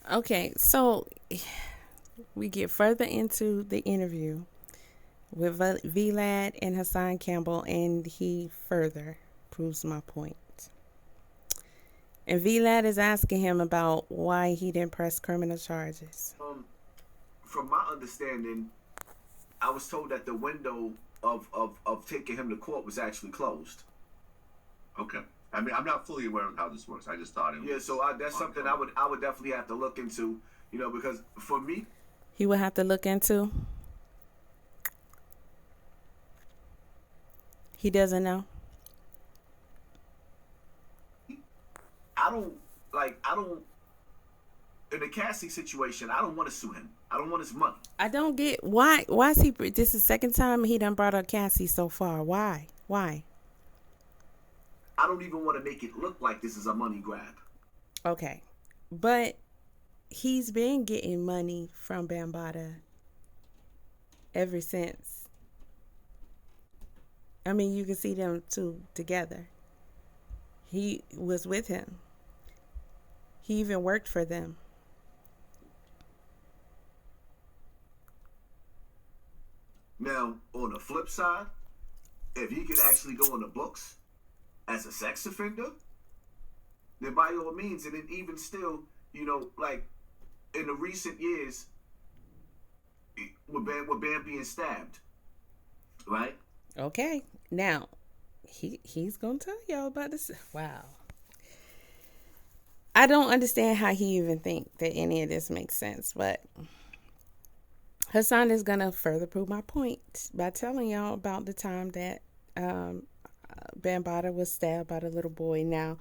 Okay, so we get further into the interview with Vlad and Hassan Campbell, and he further proves my point. And Vlad is asking him about why he didn't press criminal charges. From my understanding, I was told that the window of taking him to court was actually closed. Okay. I mean, I'm not fully aware of how this works. I just thought it was. Yeah, so that's something I would definitely have to look into, because for me, he would have to look into. He doesn't know. I don't, in the Cassie situation, I don't want to sue him. I don't want his money. I don't get why is he, this is the second time he done brought up Cassie so far. Why? I don't even want to make it look like this is a money grab. Okay. But he's been getting money from Bambatta ever since. I mean, you can see them two together. He was with him. He even worked for them. Now, on the flip side, if he could actually go in the books as a sex offender, then by all means, and then even still, like in the recent years, with Bam being stabbed, right? Okay. Now, he's going to tell y'all about this. Wow. I don't understand how he even think that any of this makes sense, but Hassan is going to further prove my point by telling y'all about the time that Bambatta was stabbed by the little boy. Now,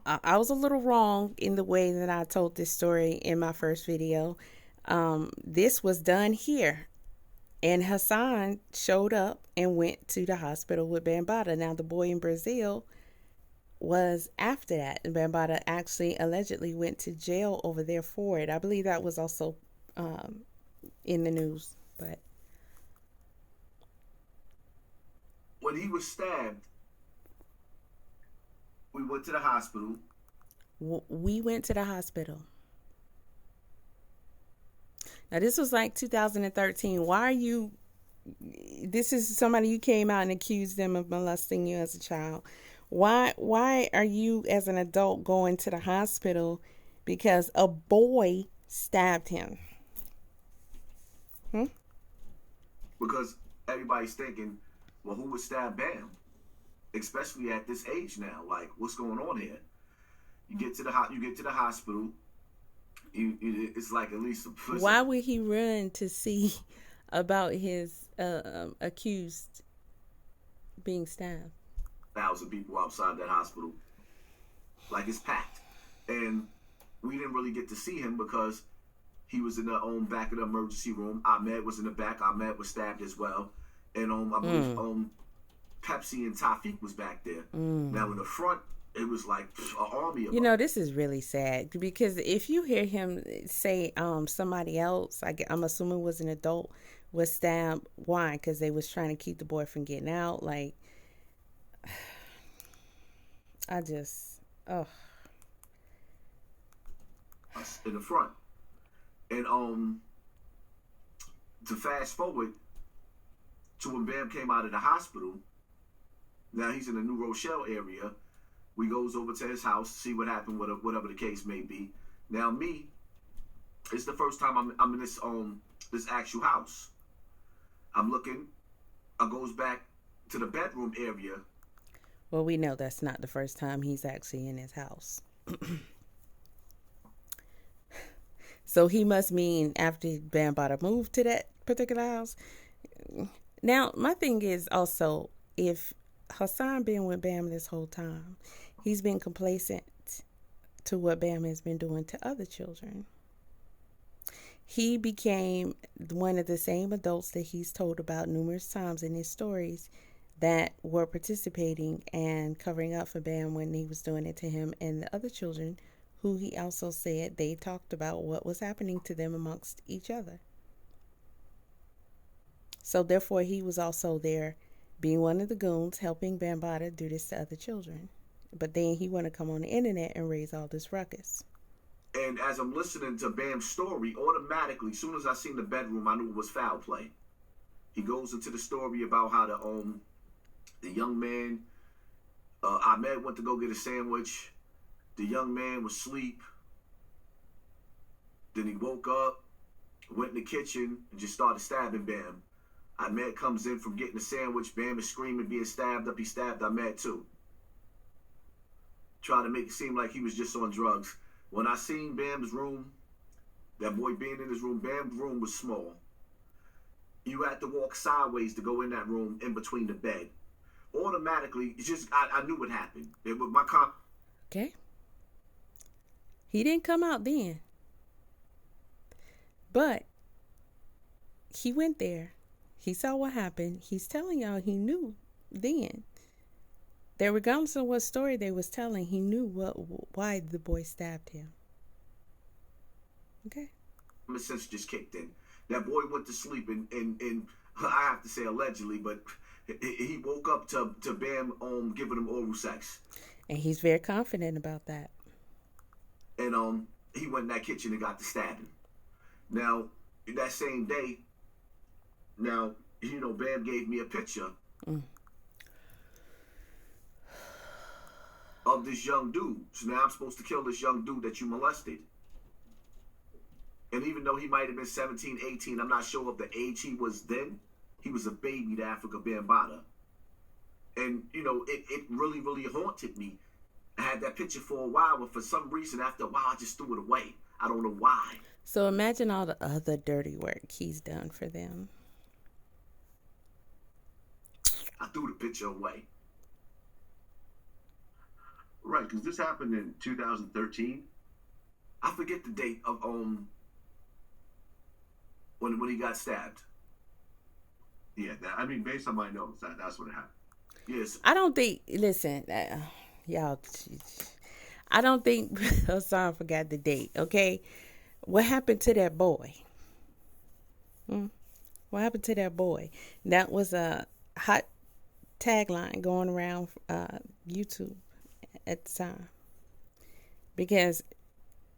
I was a little wrong in the way that I told this story in my first video. This was done here. And Hassan showed up and went to the hospital with Bambatta. Now, the boy in Brazil was after that. And Bambatta actually allegedly went to jail over there for it. I believe that was also in the news. But when he was stabbed, we went to the hospital. We went to the hospital. Now, this was like 2013. Why are you... This is somebody you came out and accused them of molesting you as a child. Why are you, as an adult, going to the hospital because a boy stabbed him? Because everybody's thinking, well, who would stab Bam? Especially at this age now. Like, what's going on here? You get to the hospital. It's like at least a prison. Why would he run to see about his accused being stabbed? 1,000 people outside that hospital. Like, it's packed. And we didn't really get to see him because he was in the back of the emergency room. Ahmed was in the back. Ahmed was stabbed as well. And I believe Pepsi and Tafik was back there. Now in the front, it was like an army of them. This is really sad because if you hear him say somebody else, I'm assuming was an adult, was stabbed. Why? Because they was trying to keep the boy from getting out. Like, in the front. And to fast forward to when Bam came out of the hospital, now he's in the New Rochelle area. We goes over to his house, see what happened, whatever the case may be. Now me, it's the first time I'm in this actual house. I'm looking. I goes back to the bedroom area. Well, we know that's not the first time he's actually in his house. So he must mean after Bambatta moved to that particular house. Now, my thing is also, if Hassan been with Bam this whole time, he's been complacent to what Bam has been doing to other children. He became one of the same adults that he's told about numerous times in his stories that were participating and covering up for Bam when he was doing it to him and the other children, who he also said they talked about what was happening to them amongst each other. So therefore, he was also there being one of the goons helping Bambatta do this to other children. But then he want to come on the internet and raise all this ruckus. And as I'm listening to Bam's story, automatically, as soon as I seen the bedroom, I knew it was foul play. He goes into the story about how the young man, Ahmed, went to go get a sandwich. The young man was asleep. Then he woke up, went in the kitchen, and just started stabbing Bam. Ahmed comes in from getting a sandwich. Bam is screaming, being stabbed up. He stabbed Ahmed too. Trying to make it seem like he was just on drugs. When I seen Bam's room, that boy being in his room, Bam's room was small. You had to walk sideways to go in that room in between the bed. Automatically, it's just, I knew what happened. It was my Okay. He didn't come out then. But he went there. He saw what happened. He's telling y'all he knew then. There, regardless of what story they was telling, he knew why the boy stabbed him. Okay. common sense just kicked in. That boy went to sleep and I have to say allegedly, but he woke up to Bam giving him oral sex. And he's very confident about that. And he went in that kitchen and got the stabbing. Now, that same day, Bam gave me a picture of this young dude. So now I'm supposed to kill this young dude that you molested. And even though he might have been 17, 18, I'm not sure of the age he was then, he was a baby to Africa Bambaataa. And, it really, really haunted me. I had that picture for a while, but for some reason, after a while, I just threw it away. I don't know why. So imagine all the other dirty work he's done for them. I threw the picture away. Right, because this happened in 2013. I forget the date of when he got stabbed. Yeah, based on my notes, that's what happened. Yes. I don't think, listen, y'all, I don't think Hassan forgot the date, okay? What happened to that boy? What happened to that boy? That was a hot tagline going around YouTube at the time. Because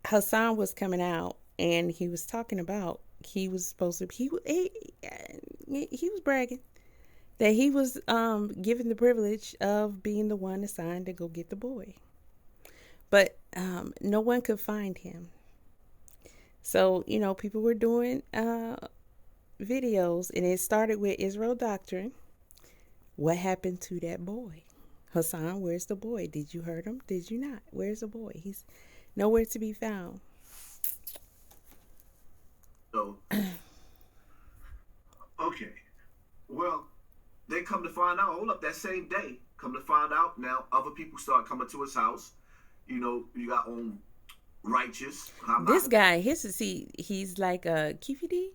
Hassan was coming out and he was talking about he was supposed to, he was bragging that he was given the privilege of being the one assigned to go get the boy. But no one could find him. So, people were doing videos, and it started with Israel Doctrine. What happened to that boy? Hassan, where's the boy? Did you hurt him? Did you not? Where's the boy? He's nowhere to be found. So, okay. Well, they come to find out, hold up, that same day, come to find out, now other people start coming to his house. You got Righteous. This guy, he's like a QPD.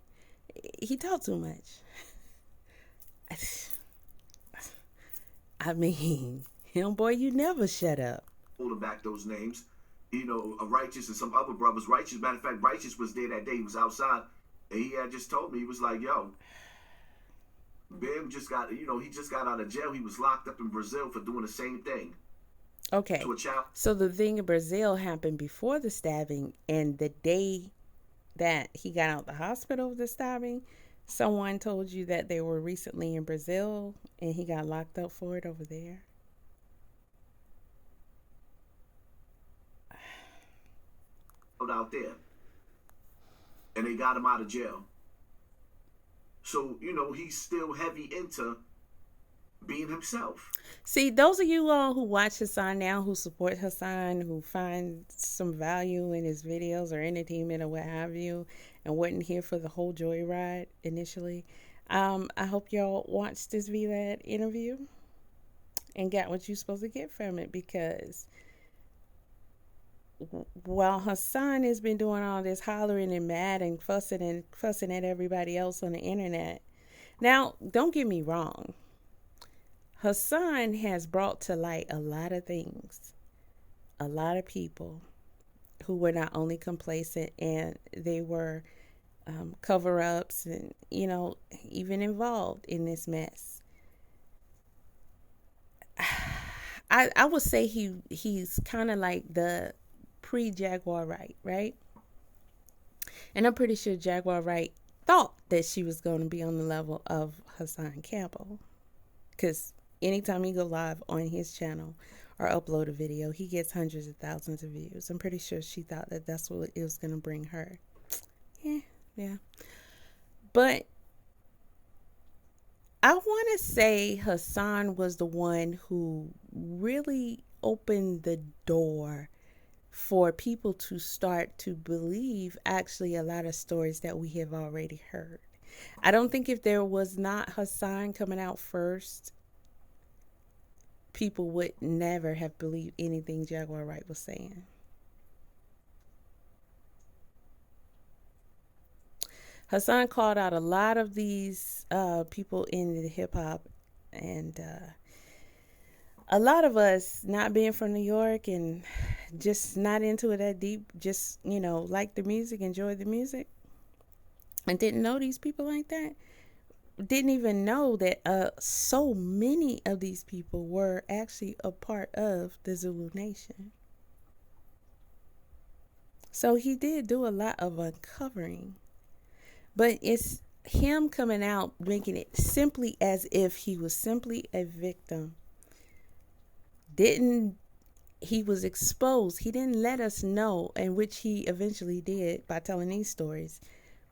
He talk too much. I mean, him, boy, you never shut up. Holding back those names. Righteous and some other brothers. Righteous, matter of fact, Righteous was there that day. He was outside. And he had just told me, he was like, yo, Bam just got, he just got out of jail. He was locked up in Brazil for doing the same thing. Okay. To a child. So the thing in Brazil happened before the stabbing, and the day that he got out of the hospital with the stabbing, someone told you that they were recently in Brazil and he got locked up for it over there. Out there. And they got him out of jail. So, he's still heavy into being himself. See, those of you all who watch Hassan now, who support Hassan, who find some value in his videos or entertainment or what have you, and wasn't here for the whole joyride initially, I hope y'all watched this VLAD interview and got what you're supposed to get from it, because while Hassan has been doing all this hollering and mad and fussing at everybody else on the internet, now, don't get me wrong, Hassan has brought to light a lot of things, a lot of people who were not only complacent, and they were cover-ups and, even involved in this mess. I would say he's kind of like the pre-Jaguar Wright, right? And I'm pretty sure Jaguar Wright thought that she was going to be on the level of Hassan Campbell. Because anytime he go live on his channel or upload a video, he gets hundreds of thousands of views. I'm pretty sure she thought that that's what it was going to bring her. Yeah. But I want to say Hassan was the one who really opened the door for people to start to believe actually a lot of stories that we have already heard. I don't think if there was not Hassan coming out first, people would never have believed anything Jaguar Wright was saying. Hassan called out a lot of these people in the hip hop, and a lot of us not being from New York and just not into it that deep, just, like the music, enjoy the music, and didn't know these people like that. Didn't even know that so many of these people were actually a part of the Zulu Nation. So he did do a lot of uncovering. But it's him coming out, making it simply as if he was simply a victim. He was exposed. He didn't let us know, and which he eventually did by telling these stories.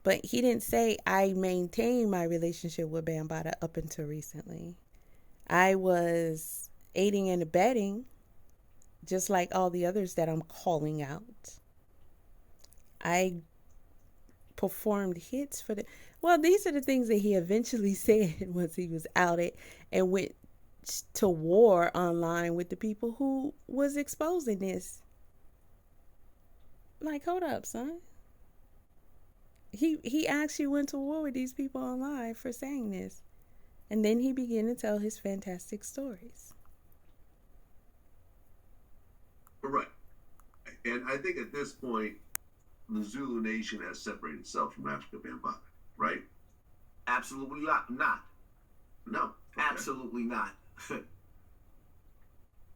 But he didn't say, I maintained my relationship with Bambatta up until recently. I was aiding and abetting, just like all the others that I'm calling out. I performed hits for these are the things that he eventually said once he was outed and went to war online with the people who was exposing this. Like, hold up, son. He actually went to war with these people online for saying this. And then he began to tell his fantastic stories. Right. And I think at this point, the Zulu Nation has separated itself from Africa Bambaataa, right? Absolutely not. No. Okay. Absolutely not.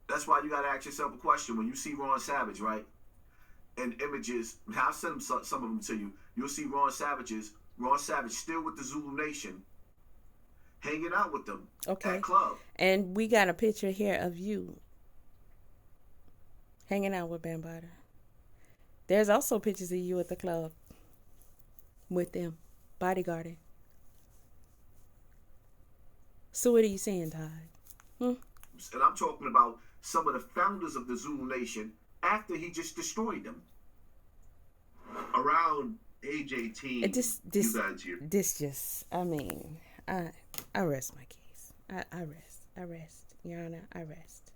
That's why you got to ask yourself a question. When you see Ron Savage, right? And images, I'll send some of them to you. You'll see Ron Savage still with the Zulu Nation, hanging out with them at club. And we got a picture here of you hanging out with Bambatta. There's also pictures of you at the club with them, bodyguarding. So what are you saying, Todd? And I'm talking about some of the founders of the Zulu Nation after he just destroyed them. Around age 18, I rest my case. I rest. Your Honor, I rest.